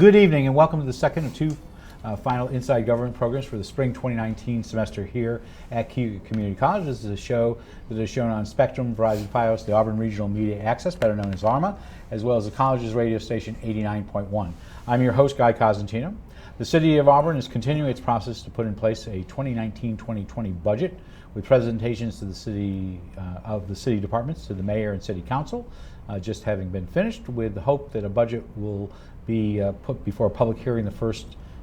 Good evening and welcome to the second of two final Inside Government programs for the spring 2019 semester here at Community College. This is a show that is shown on Spectrum, Verizon Fios, the Auburn Regional Media Access, better known as ARMA, as well as the college's radio station 89.1. I'm your host, Guy Cosentino. The City of Auburn is continuing its process to put in place a 2019-2020 budget with presentations to the city of the city departments to the mayor and city council, just having been finished, with the hope that a budget will be put before a public hearing at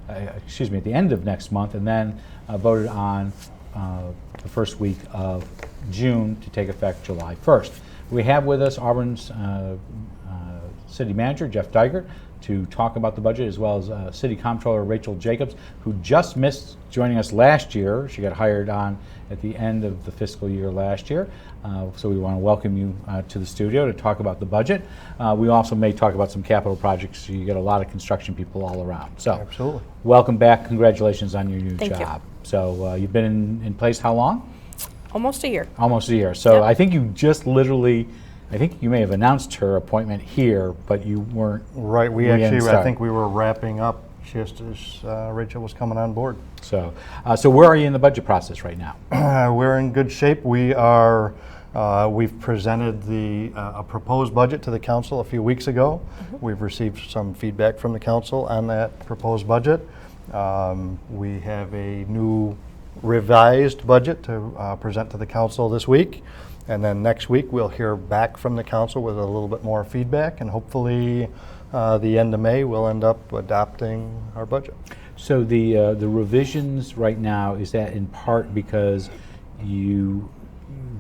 the end of next month, and then voted on the first week of June to take effect July 1st. We have with us Auburn's city manager, Jeff DYGERT, to talk about the budget, as well as City Comptroller Rachel Jacobs, who just missed joining us last year. She got hired on at the end of the fiscal year last year. So we want to welcome you to the studio to talk about the budget. We also may talk about some capital projects. You get a lot of construction people all around. So absolutely. Welcome back. Congratulations on your new Thank job. You. So you've been in place how long? Almost a year. Almost a year. So Yep. I think you just literally, I think you may have announced her appointment here, but you weren't. Right, hadn't started. I think we were wrapping up just as Rachel was coming on board. So where are you in the budget process right now? We're in good shape. We are, we've presented a proposed budget to the council a few weeks ago. Mm-hmm. We've received some feedback from the council on that proposed budget. We have a new revised budget to present to the council this week. And then next week we'll hear back from the council with a little bit more feedback, and hopefully the end of May we'll end up adopting our budget. So the revisions right now, is that in part because you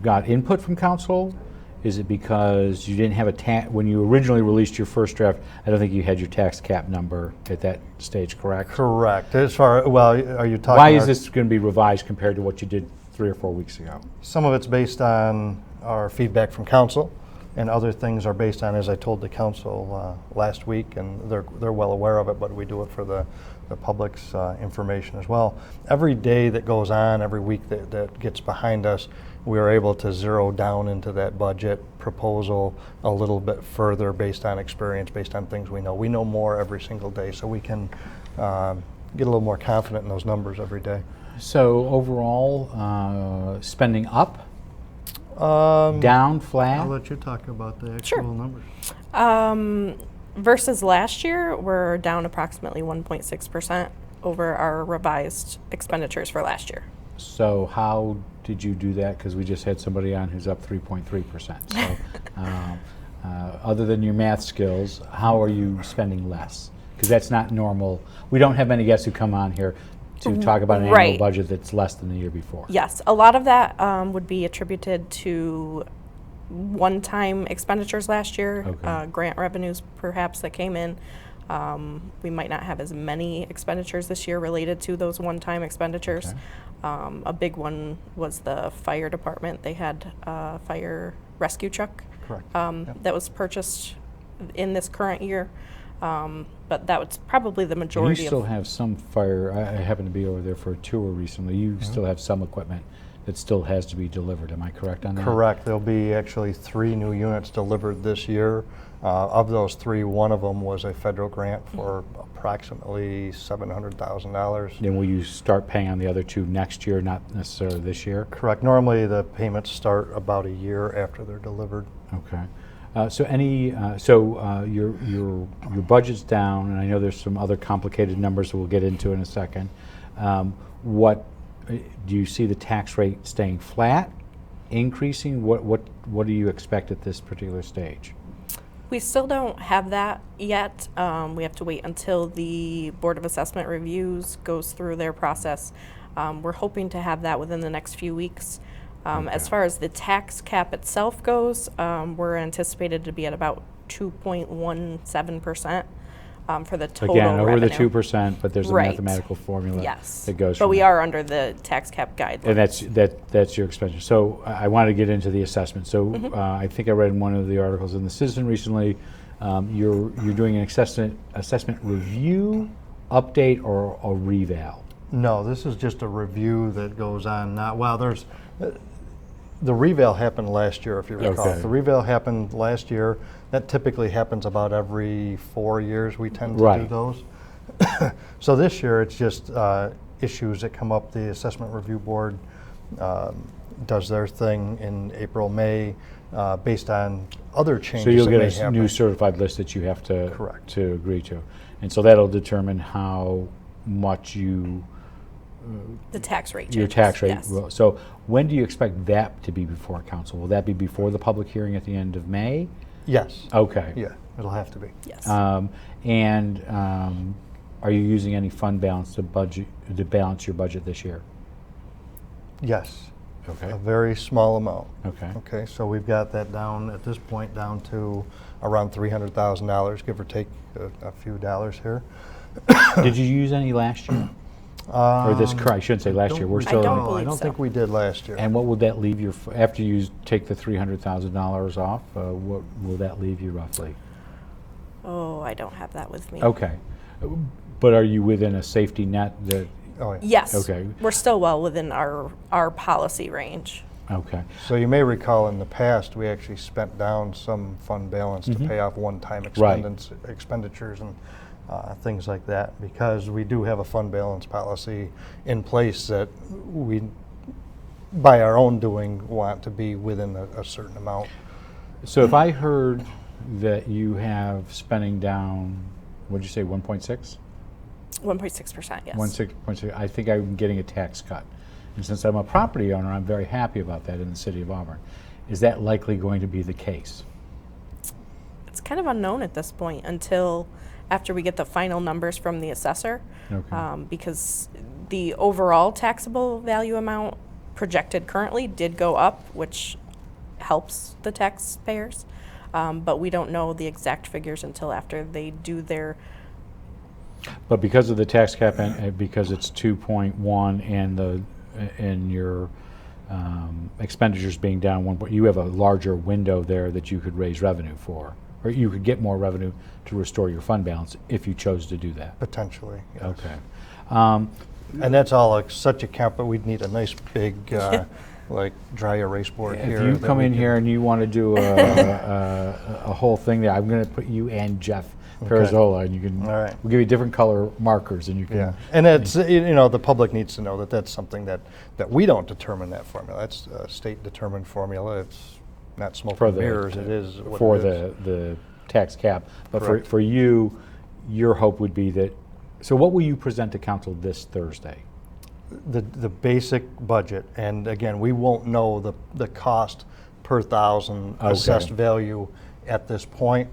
got input from council? Is it because you didn't have when you originally released your first draft, I don't think you had your tax cap number at that stage, correct? Correct. As far, well, are you talking? Why is this going to be revised compared to what you did 3 or 4 weeks ago? Some of it's based on our feedback from council, and other things are based on, as I told the council last week, and they're well aware of it, but we do it for the public's information as well. Every day that goes on, every week that gets behind us, we are able to zero down into that budget proposal a little bit further based on experience, based on things we know. We know more every single day, so we can get a little more confident in those numbers every day. So overall, spending up, down, flat? I'll let you talk about the actual Sure. numbers. Versus last year, we're down approximately 1.6% over our revised expenditures for last year. So how did you do that? Because we just had somebody on who's up 3.3%. So other than your math skills, how are you spending less? Because that's not normal. We don't have many guests who come on here to talk about an annual budget that's less than the year before. Yes, a lot of that would be attributed to one-time expenditures last year, okay. Grant revenues perhaps that came in. We might not have as many expenditures this year related to those one-time expenditures. Okay. A big one was the fire department. They had a fire rescue truck. Correct. Yep. That was purchased in this current year. But that was probably the majority. You still have some fire. I happened to be over there for a tour recently. You still have some equipment that still has to be delivered. Am I correct on that? Correct. There'll be actually 3 new units delivered this year. Of those 3, one of them was a federal grant for approximately $700,000. Then will you start paying on the other 2 next year, not necessarily this year? Correct. Normally the payments start about a year after they're delivered. Okay. Your budget's down, and I know there's some other complicated numbers that we'll get into in a second. What do you see the tax rate staying flat, increasing? What do you expect at this particular stage? We still don't have that yet. We have to wait until the Board of Assessment Reviews goes through their process. We're hoping to have that within the next few weeks. As far as the tax cap itself goes, we're anticipated to be at about 2.17% for the total Again, over revenue. the 2%, but there's a mathematical formula yes. that goes but from we that. are under the tax cap guidelines. And that's your expenditure. So I wanted to get into the assessment. So I think I read in one of the articles in the Citizen recently, you're doing an assessment review, update, or a reval. No, this is just a review that goes on now. Well, The revale happened last year, if you recall. Okay. The revale happened last year. That typically happens about every 4 years. We tend to do Right. those. So this year, it's just issues that come up. The Assessment Review Board does their thing in April, May, based on other changes So you'll that get may a happen. new certified list that you have to Correct. to agree to, and so that'll determine how much The tax rate your changes, tax rate. yes. Will. So when do you expect that to be before council? Will that be before the public hearing at the end of May? Yes. Okay. Yeah, it'll have to be. Yes. Are you using any fund balance to balance your budget this year? Yes. Okay. A very small amount. Okay. Okay, so we've got that down, at this point, down to around $300,000, give or take a few dollars here. Did you use any last year? Or this current? I shouldn't say last year. We're I still. don't in, believe I don't so. think we did last year. And what would that leave you after you take the $300,000 off? What will that leave you roughly? Oh, I don't have that with me. Okay, but are you within a safety net that? Oh, yeah. Yes. Okay. We're still well within our policy range. Okay. So you may recall in the past, we actually spent down some fund balance to pay off one-time Right. expenditures and things like that, because we do have a fund balance policy in place that we, by our own doing, want to be within a certain amount. So if I heard that you have spending down, what'd you say, 1.6? 1.6%, yes. 1.6. I think I'm getting a tax cut. And since I'm a property owner, I'm very happy about that in the city of Auburn. Is that likely going to be the case? It's kind of unknown at this point until after we get the final numbers from the assessor. Okay. Because the overall taxable value amount projected currently did go up, which helps the taxpayers. But we don't know the exact figures until after they do their. But because of the tax cap and because it's 2.1 and your expenditures being down 1, you have a larger window there that you could raise revenue for, or you could get more revenue to restore your fund balance if you chose to do that. Potentially, yes. Okay. And that's all such a count, but we'd need a nice big, like, dry erase board here. If you that come we in can- here and you want to do a whole thing there, I'm going to put you and Jeff Perizzola, and you can. All right. We'll give you different color markers, and you can. Yeah, and it's, the public needs to know that that's something that we don't determine that formula. That's a state-determined formula. It's not smoke For and the mirrors. It is what for it is. the tax cap. But Correct. for you, your hope would be that. So what will you present to council this Thursday? The basic budget, and again, we won't know the cost per thousand Okay. assessed value at this point.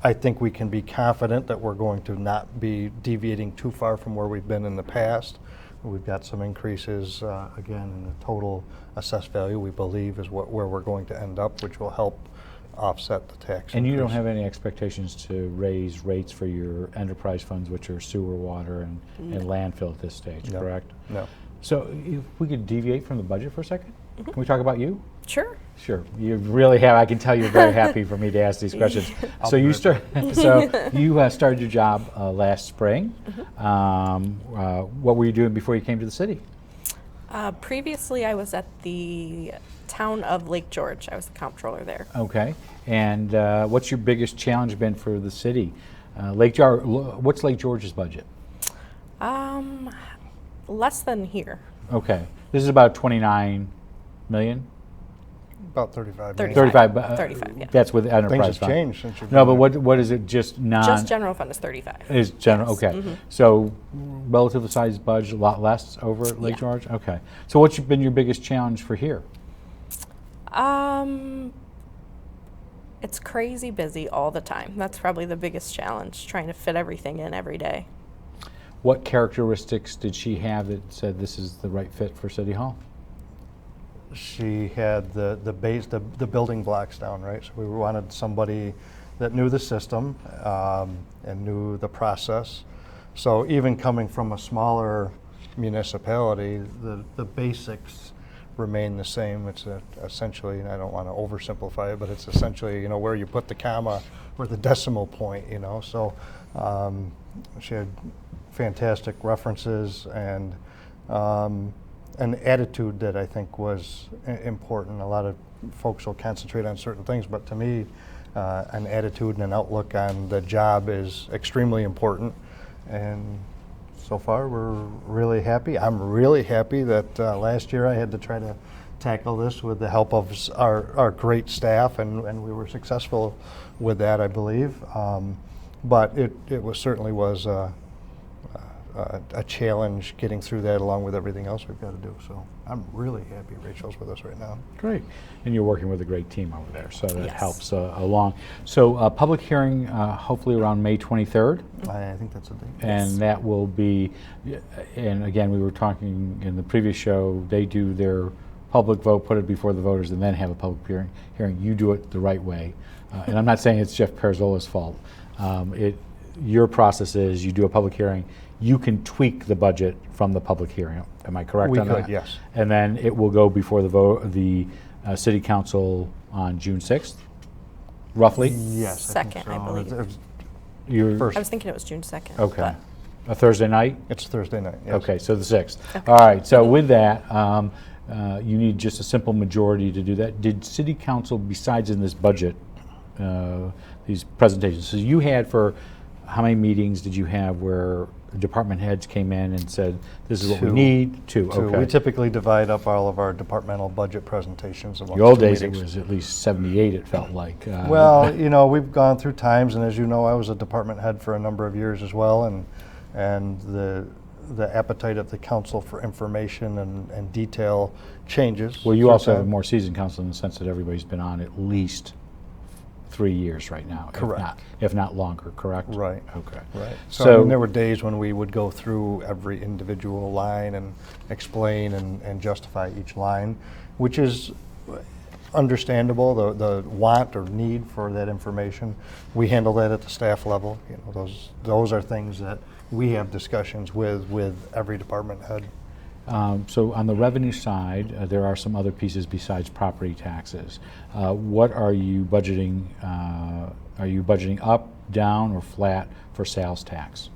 I think we can be confident that we're going to not be deviating too far from where we've been in the past. We've got some increases, again, in the total assessed value, we believe, is where we're going to end up, which will help offset the tax And you don't increase. have any expectations to raise rates for your enterprise funds, which are sewer, water, and landfill at this stage, No. correct? No. So if we could deviate from the budget for a second? Can we talk about you? Sure. Sure. You really have. I can tell you're very happy for me to ask these questions. So you started your job last spring. What were you doing before you came to the city? Previously, I was at the town of Lake George. I was the comptroller there. Okay. And what's your biggest challenge been for the city? What's Lake George's budget? Less than here. Okay. This is about 29 million? About 35. 35. 35. 35, yeah. That's with Things enterprise have fund. changed since you've No, been but there. what is it? Just non. Just general fund is 35. Is general, Yes. okay. So relative size budget, a lot less over at Lake Yeah. George? Okay. So what's been your biggest challenge for here? It's crazy busy all the time. That's probably the biggest challenge, trying to fit everything in every day. What characteristics did she have that said this is the right fit for City Hall? She had the base, the building blocks down, right? So we wanted somebody that knew the system and knew the process. So even coming from a smaller municipality, the basics remain the same. It's essentially, and I don't want to oversimplify it, but it's essentially, where you put the comma or the decimal point, So she had fantastic references, and an attitude that I think was important. A lot of folks will concentrate on certain things, but to me, an attitude and an outlook on the job is extremely important. And so far, we're really happy. I'm really happy that last year I had to try to tackle this with the help of our great staff, and we were successful with that, I believe. But it was certainly was a challenge getting through that, along with everything else we've got to do. So I'm really happy Rachel's with us right now. Great. And you're working with a great team over there, so that Yes. helps along. So public hearing hopefully around May 23rd. I think that's a date. And that will be, and again, we were talking in the previous show, they do their public vote, put it before the voters, and then have a public hearing. You do it the right way. And I'm not saying it's Jeff Perzola's fault. Your process is you do a public hearing, you can tweak the budget from the public hearing. Am I correct We on could, that? yes. And then it will go before the city council on June 6th, roughly? Yes. Second, I believe. You're, First. I was thinking it was June 2nd. okay. A Thursday night? It's Thursday night, yes. Okay, so the 6th. Okay. All right, so with that, you need just a simple majority to do that. Did city council, besides in this budget, these presentations, so you had for, how many meetings did you have where department heads came in and said, this is what we Two. need? Two, So okay. we typically divide up all of our departmental budget presentations amongst The old two days, it meetings. was at least 78, it felt like. Well, you know, we've gone through times, and as you know, I was a department head for a number of years as well, and the appetite of the council for information and detail changes. Well, you also have a sometimes. more seasoned council in the sense that everybody's been on at least 3 years right now. Correct. If not longer, correct? Right. Okay. Right. So, I mean, there were days when we would go through every individual line and explain and justify each line, which is understandable, the want or need for that information. We handle that at the staff level. You know, those are things that we have discussions with every department head. So on the revenue side, there are some other pieces besides property taxes. What are you budgeting? Are you budgeting up, down, or flat for sales tax?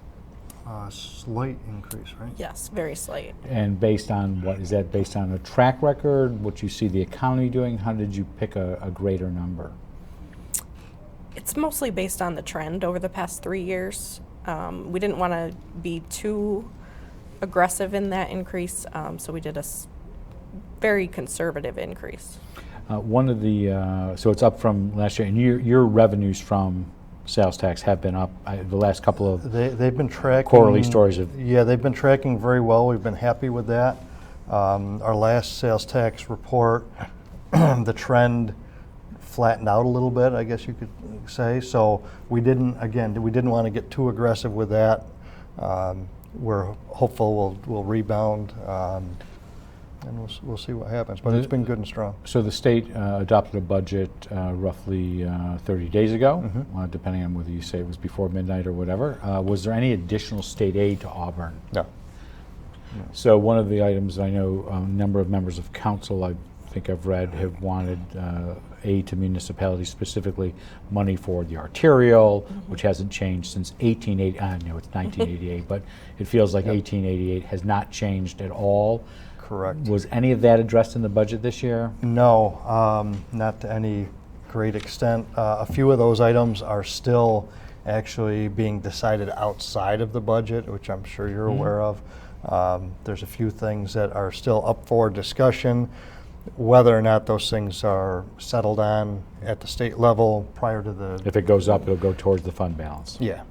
Slight increase, right? Yes, very slight. And based on what? Is that based on a track record, what you see the economy doing? How did you pick a greater number? It's mostly based on the trend over the past 3 years. We didn't want to be too aggressive in that increase, so we did a very conservative increase. One of the, so it's up from last year, and your revenues from sales tax have been up the last couple of They've been tracking. quarterly stories of. Yeah, they've been tracking very well. We've been happy with that. Our last sales tax report, the trend flattened out a little bit, I guess you could say. So we didn't want to get too aggressive with that. We're hopeful we'll rebound, and we'll see what happens. But it's been good and strong. So the state adopted a budget roughly 30 days ago, depending on whether you say it was before midnight or whatever. Was there any additional state aid to Auburn? No. So one of the items I know a number of members of council, I think I've read, have wanted aid to municipalities, specifically money for the arterial, which hasn't changed since 1880. I know it's 1988, but it feels like 1888 has not changed at all. Correct. Was any of that addressed in the budget this year? No, not to any great extent. A few of those items are still actually being decided outside of the budget, which I'm sure you're aware of. There's a few things that are still up for discussion. Whether or not those things are settled on at the state level prior to the... If it goes up, it'll go towards the fund balance. Yeah.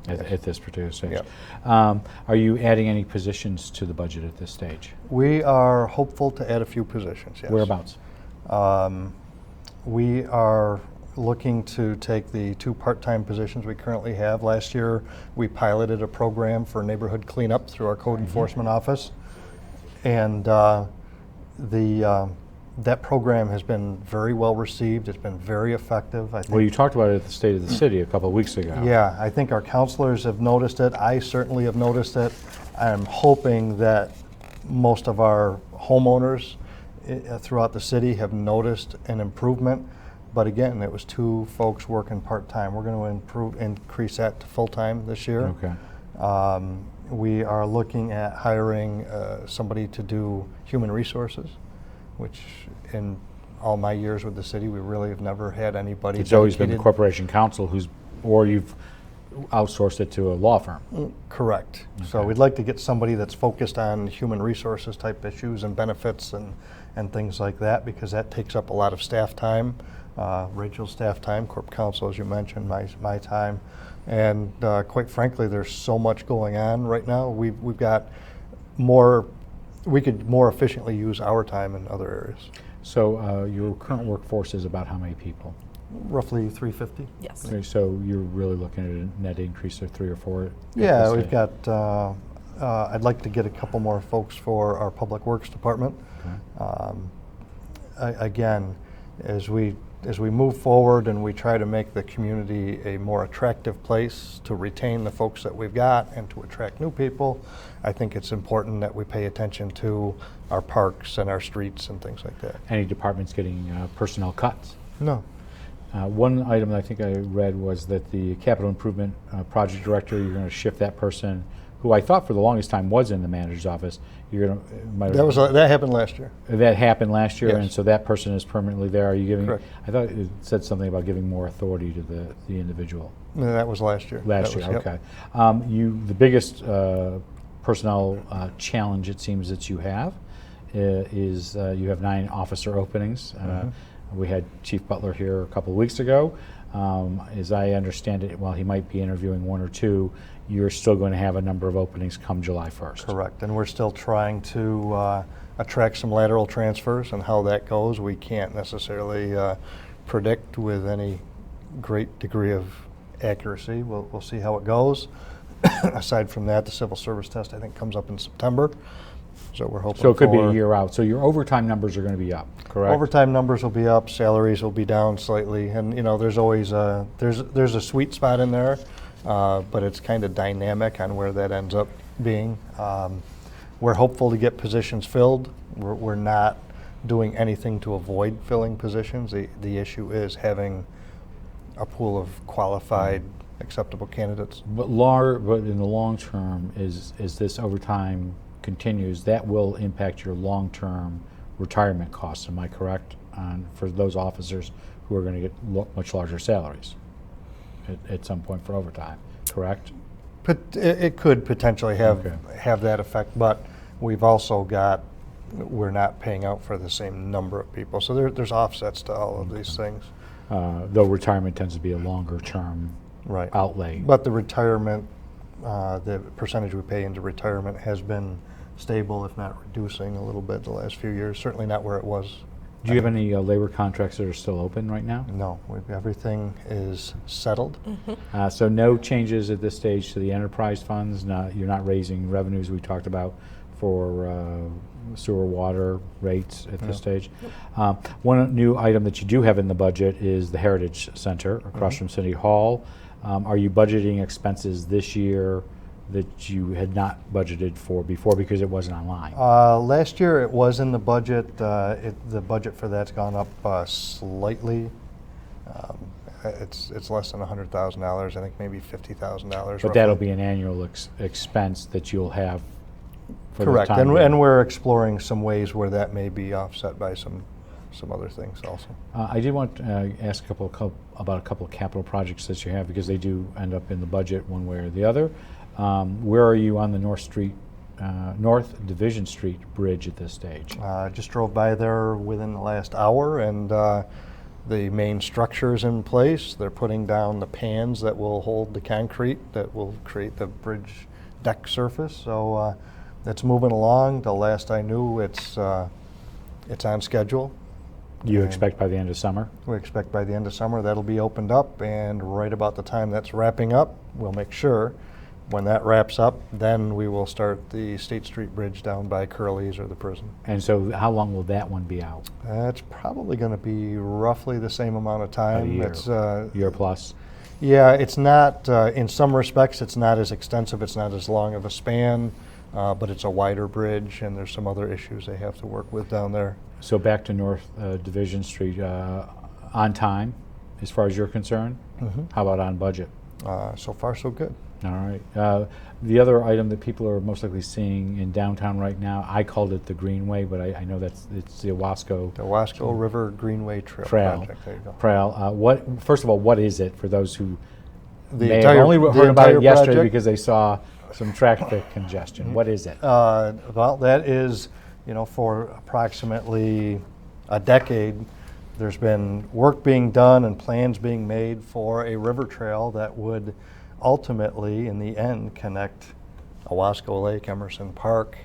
At this particular stage. Yep. Are you adding any positions to the budget at this stage? We are hopeful to add a few positions, yes. Whereabouts? We are looking to take the 2 part-time positions we currently have. Last year, we piloted a program for neighborhood cleanup through our code enforcement office. And that program has been very well received. It's been very effective. I think. Well, you talked about it at the State of the City a couple of weeks ago. Yeah, I think our counselors have noticed it. I certainly have noticed it. I'm hoping that most of our homeowners throughout the city have noticed an improvement. But again, it was 2 folks working part-time. We're going to increase that to full-time this year. Okay. We are looking at hiring somebody to do human resources, which in all my years with the city, we really have never had anybody. It's always been the dedicated- corporation counsel or you've outsourced it to a law firm. Correct. So Okay. we'd like to get somebody that's focused on human resources type issues and benefits and things like that, because that takes up a lot of staff time, Rachel's staff time, corp counsel, as you mentioned, my time. And quite frankly, there's so much going on right now. We've got more, we could more efficiently use our time in other areas. So your current workforce is about how many people? Roughly 350. Yes. Okay, so you're really looking at a net increase of 3 or 4? at Yeah, this we've stage? got, I'd like to get a couple more folks for our Public Works Department. Okay. Again, as we move forward and we try to make the community a more attractive place to retain the folks that we've got and to attract new people, I think it's important that we pay attention to our parks and our streets and things like that. Any departments getting personnel cuts? No. One item that I think I read was that the capital improvement project director, you're going to shift that person, who I thought for the longest time was in the manager's office. You're going to That happened last year. that happened last year, Yes. and so that person is permanently there. Are you giving? Correct. I thought it said something about giving more authority to the individual. No, that was last year. Last That year, was- yep. okay. The biggest personnel challenge it seems that you have is you have 9 officer openings. We had Chief Butler here a couple of weeks ago. As I understand it, while he might be interviewing 1 or 2, you're still going to have a number of openings come July 1st. Correct, and we're still trying to attract some lateral transfers, and how that goes, we can't necessarily predict with any great degree of accuracy. We'll see how it goes. Aside from that, the civil service test, I think, comes up in September, so we're hoping So it could be a for- year out. So your overtime numbers are going to be up, correct? Overtime numbers will be up, salaries will be down slightly, and there's always there's a sweet spot in there, but it's kind of dynamic on where that ends up being. We're hopeful to get positions filled. We're not doing anything to avoid filling positions. The issue is having a pool of qualified, acceptable candidates. But in the long term, as this overtime continues, that will impact your long-term retirement costs. Am I correct for those officers who are going to get much larger salaries at some point for overtime? Correct. But it could potentially Okay. have that effect, but we've also we're not paying out for the same number of people. So there's offsets to all of these things. Though retirement tends to be a longer-term Right. outlay. But the retirement, the percentage we pay into retirement has been stable, if not reducing a little bit the last few years. Certainly not where it was. Do you have any labor contracts that are still open right now? No, everything is settled. So no changes at this stage to the enterprise funds? You're not raising revenues we talked about for sewer water rates at this stage? One new item that you do have in the budget is the Heritage Center across from City Hall. Are you budgeting expenses this year that you had not budgeted for before because it wasn't online? Last year it was in the budget. The budget for that's gone up slightly. It's less than $100,000. I think maybe $50,000. But that'll be an annual expense that you'll have for correct. the time And, being. and we're exploring some ways where that may be offset by some other things also. I did want to ask about a couple of capital projects that you have, because they do end up in the budget one way or the other. Where are you on the North Division Street Bridge at this stage? Just drove by there within the last hour, and the main structure's in place. They're putting down the pans that will hold the concrete that will create the bridge deck surface. So it's moving along. The last I knew, it's on schedule. You And expect by the end of summer? We expect by the end of summer that'll be opened up, and right about the time that's wrapping up, we'll make sure when that wraps up, then we will start the State Street Bridge down by Curly's or the prison. And so how long will that one be out? It's probably going to be roughly the same amount of About a time. year. It's Year plus? yeah, it's not in some respects it's not as extensive, it's not as long of a span, but it's a wider bridge, and there's some other issues they have to work with down there. So back to North Division Street, on time, as far as you're concerned? How about on budget? So far, so good. All right. The other item that people are most likely seeing in downtown right now, I called it the Greenway, but I know it's the Owasco The Wasco River Greenway Trail Trail. project. There you go. First of all, what is it for those who The may entire- have only the heard about it entire yesterday project? because they saw some traffic congestion? What is it? Well, that is, for approximately a decade, there's been work being done and plans being made for a river trail that would ultimately, in the end, connect Owasco Lake, Emerson Park,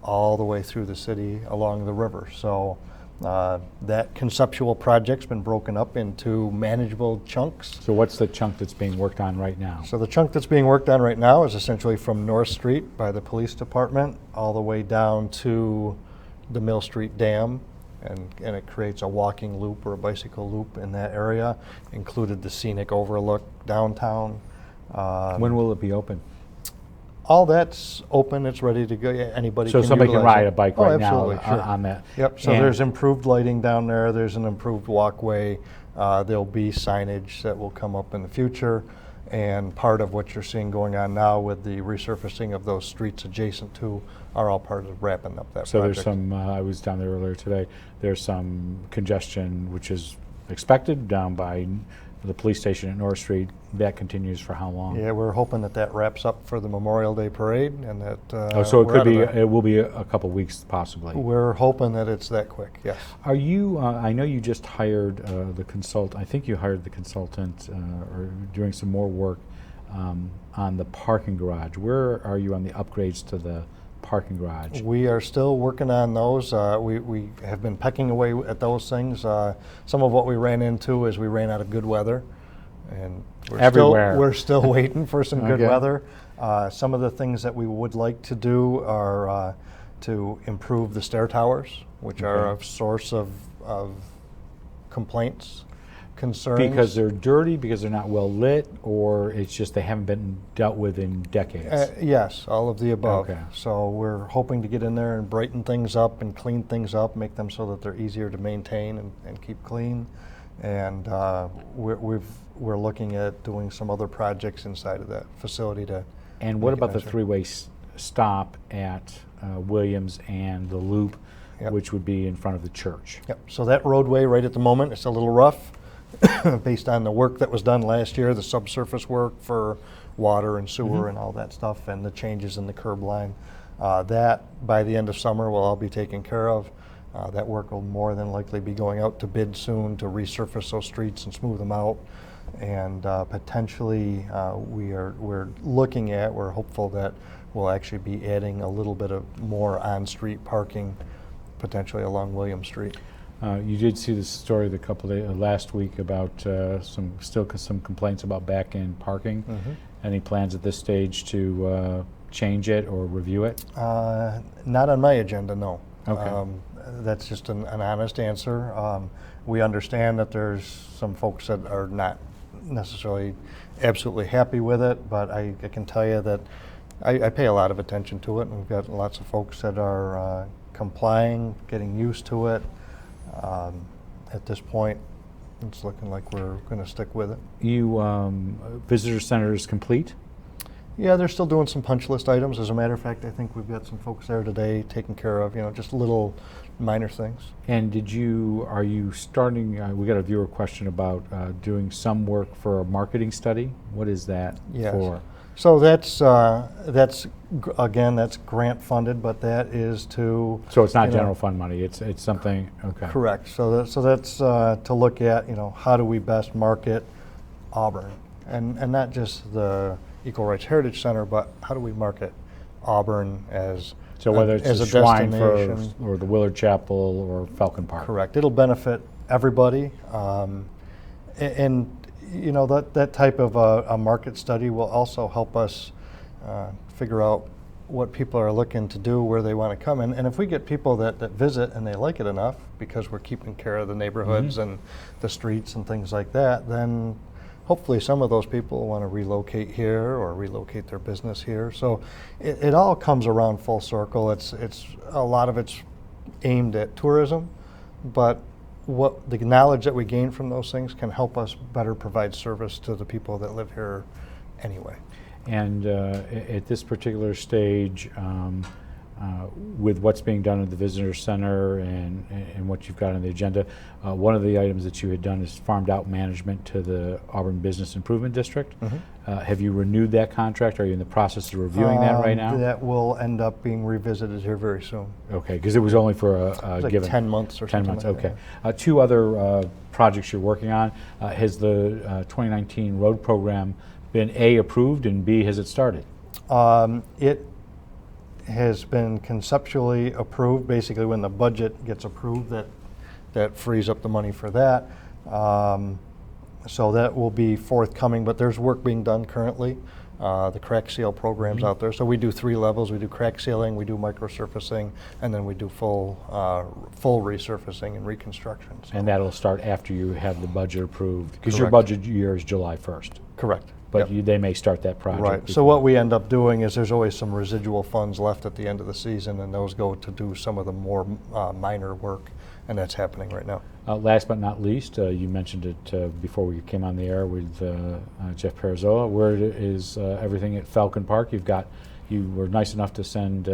all the way through the city along the river. So that conceptual project's been broken up into manageable chunks. So what's the chunk that's being worked on right now? So the chunk that's being worked on right now is essentially from North Street by the police department all the way down to the Mill Street Dam, and it creates a walking loop or a bicycle loop in that area, included the scenic overlook downtown. When will it be open? All that's open, it's ready to go. Yeah, anybody So can somebody can utilize ride it. a bike Oh, right now absolutely, sure. on that. Yep, so And- there's improved lighting down there, there's an improved walkway, there'll be signage that will come up in the future, and part of what you're seeing going on now with the resurfacing of those streets adjacent to are all part of wrapping up that So project. there's some, I was down there earlier today, there's some congestion which is expected down by the police station at North Street. That continues for how long? Yeah, we're hoping that wraps up for the Memorial Day parade, and that So it we're could out of be, there. it will be a couple weeks possibly. We're hoping that it's that quick, yes. Are you, I know you just hired the consultant, I think you hired the consultant or doing some more work on the parking garage. Where are you on the upgrades to the parking garage? We are still working on those. We have been pecking away at those things. Some of what we ran into is we ran out of good weather, and Everywhere. We're still waiting for some good Okay. weather. Some of the things that we would like to do are to improve the stair towers, which are Okay. a source of complaints, concerns. Because they're dirty, because they're not well lit, or it's just they haven't been dealt with in decades? Yes, all of the above. Okay. So we're hoping to get in there and brighten things up and clean things up, make them so that they're easier to maintain and keep clean. And we're looking at doing some other projects inside of that facility to. And what make it about the nicer. three-way stop at Williams and the loop, Yep. which would be in front of the church? Yep. So that roadway right at the moment, it's a little rough based on the work that was done last year, the subsurface work for water and sewer and all that stuff, and the changes in the curb line. That, by the end of summer, will all be taken care of. That work will more than likely be going out to bid soon to resurface those streets and smooth them out. And potentially, we're looking at, we're hopeful that we'll actually be adding a little bit of more on-street parking, potentially along William Street. You did see the story the couple days last week about some complaints about back-end parking. Any plans at this stage to change it or review it? Not on my agenda, no. Okay. That's just an honest answer. We understand that there's some folks that are not necessarily absolutely happy with it, but I can tell you that I pay a lot of attention to it, and we've got lots of folks that are complying, getting used to it. At this point, it's looking like we're going to stick with it. Visitor center is complete? Yeah, they're still doing some punch list items. As a matter of fact, I think we've got some folks there today taking care of, just little minor things. And are you starting, we got a viewer question about doing some work for a marketing study. What is that Yes. for? So that's again, that's grant funded, but that is to. So it's not you know, general fund money, it's something, okay. Correct. So that's to look at, how do we best market Auburn, and not just the Equal Rights Heritage Center, but how do we market Auburn as So whether it's as the a Shrine destination. or the Willard Chapel or Falcon Park. Correct. It'll benefit everybody, and that type of a market study will also help us figure out what people are looking to do, where they want to come in. And if we get people that visit and they like it enough, because we're keeping care of the neighborhoods and the streets and things like that, then hopefully some of those people want to relocate here or relocate their business here. So it all comes around full circle. It's a lot of it's aimed at tourism, but what the knowledge that we gain from those things can help us better provide service to the people that live here anyway. And at this particular stage, with what's being done at the visitor center and what you've got on the agenda, one of the items that you had done is farmed out management to the Auburn Business Improvement District. Have you renewed that contract? Are you in the process of reviewing that right now? That will end up being revisited here very soon. Okay, because it was only for a It's like given 10 months or 10 something. months. like Okay. that. Two other projects you're working on. Has the 2019 road program been A, approved, and B, has it started? It has been conceptually approved. Basically, when the budget gets approved, that frees up the money for that. So that will be forthcoming, but there's work being done currently. The crack seal program's out there. So we do 3 levels. We do crack sealing, we do microsurfacing, and then we do full resurfacing and reconstruction. So. And that'll start after you have the budget approved, because your Correct. budget year is July 1st. Correct. But Yep. they may start that project. Right. So before. what we end up doing is there's always some residual funds left at the end of the season, and those go to do some of the more minor work, and that's happening right now. Last but not least, you mentioned it before we came on the air with Jeff Parazola. Where is everything at Falcon Park? You were nice enough to send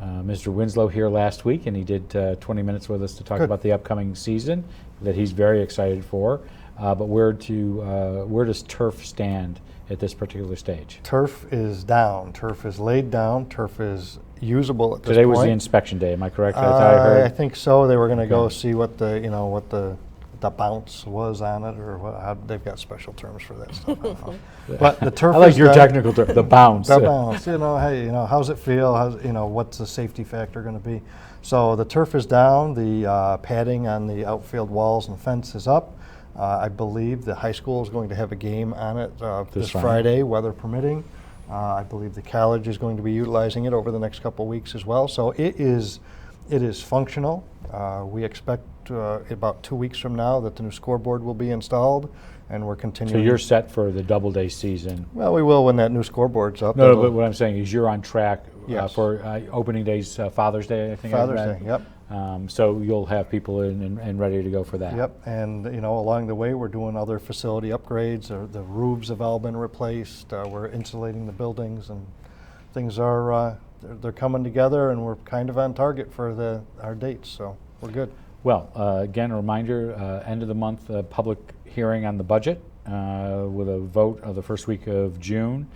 Mr. Winslow here last week, and he did 20 minutes with us to talk Good. about the upcoming season that he's very excited for. But where does turf stand at this particular stage? Turf is down. Turf is laid down. Turf is usable at this Today point. was the inspection day. Am I correct? I thought I heard. I think so. They were going to go Okay. see what the bounce was on it, or how they've got special terms for that stuff. I don't know. But the turf I like is your done. technical term, the bounce. The bounce. Hey, how's it feel? What's the safety factor going to be? So the turf is down. The padding on the outfield walls and fence is up. I believe the high school is going to have a game on it this Friday, weather permitting. I believe the college is going to be utilizing it over the next couple of weeks as well. So it is functional. We expect about 2 weeks from now that the new scoreboard will be installed, and we're So continuing. you're set for the doubleday season. Well, we will when that new scoreboard's up. No, It'll- but what I'm saying is you're on track Yes. for opening days, Father's Day, I think. I Father's read. Day, yep. So you'll have people in and ready to go for that. Yep, and along the way we're doing other facility upgrades. The roofs have all been replaced. We're insulating the buildings, and things are they're coming together, and we're kind of on target for our dates. So we're good. Well, again, a reminder: end of the month public hearing on the budget with a vote of the first week of June.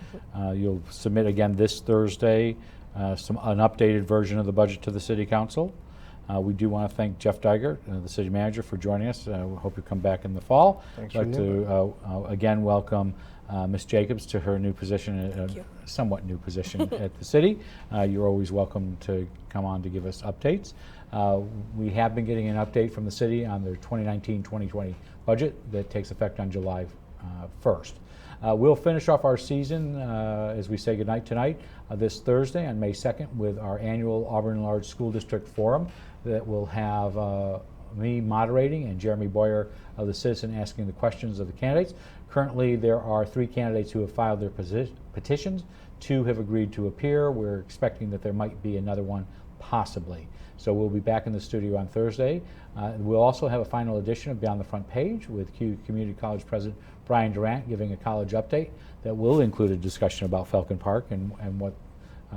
You'll submit again this Thursday an updated version of the budget to the City Council. We do want to thank Jeff DYGERT, the city manager, for joining us. We hope you come back in the fall. Thanks I'd like for to again welcome Ms. Jacobs to her new position, Thank you. somewhat new position at the city. You're always welcome to come on to give us updates. We have been getting an update from the city on their 2019-2020 budget that takes effect on July 1st. We'll finish off our season as we say goodnight tonight this Thursday on May 2nd with our annual Auburn Large School District Forum that will have me moderating and Jeremy Boyer of the Citizen asking the questions of the candidates. Currently there are 3 candidates who have filed their petitions. 2 have agreed to appear. We're expecting that there might be another one possibly. So we'll be back in the studio on Thursday. We'll also have a final edition of Beyond the Front Page with Community College President Brian Durant giving a college update that will include a discussion about Falcon Park and what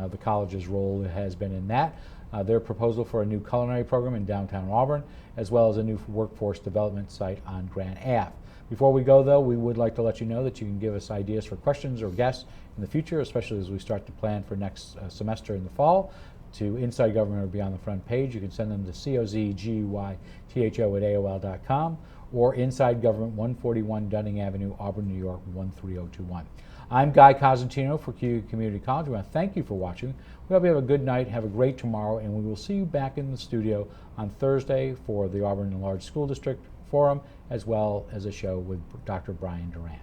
the college's role has been in that. Their proposal for a new culinary program in downtown Auburn, as well as a new workforce development site on Grand Ave. Before we go, though, we would like to let you know that you can give us ideas for questions or guests in the future, especially as we start to plan for next semester in the fall. To Inside Government or Beyond the Front Page, you can send them to cozgytho@aol.com or Inside Government, 141 Dunning Avenue, Auburn, New York, 13021. I'm Guy Cosentino for CU Community College. We want to thank you for watching. We hope you have a good night, have a great tomorrow, and we will see you back in the studio on Thursday for the Auburn Large School District Forum, as well as a show with Dr. Brian Durant.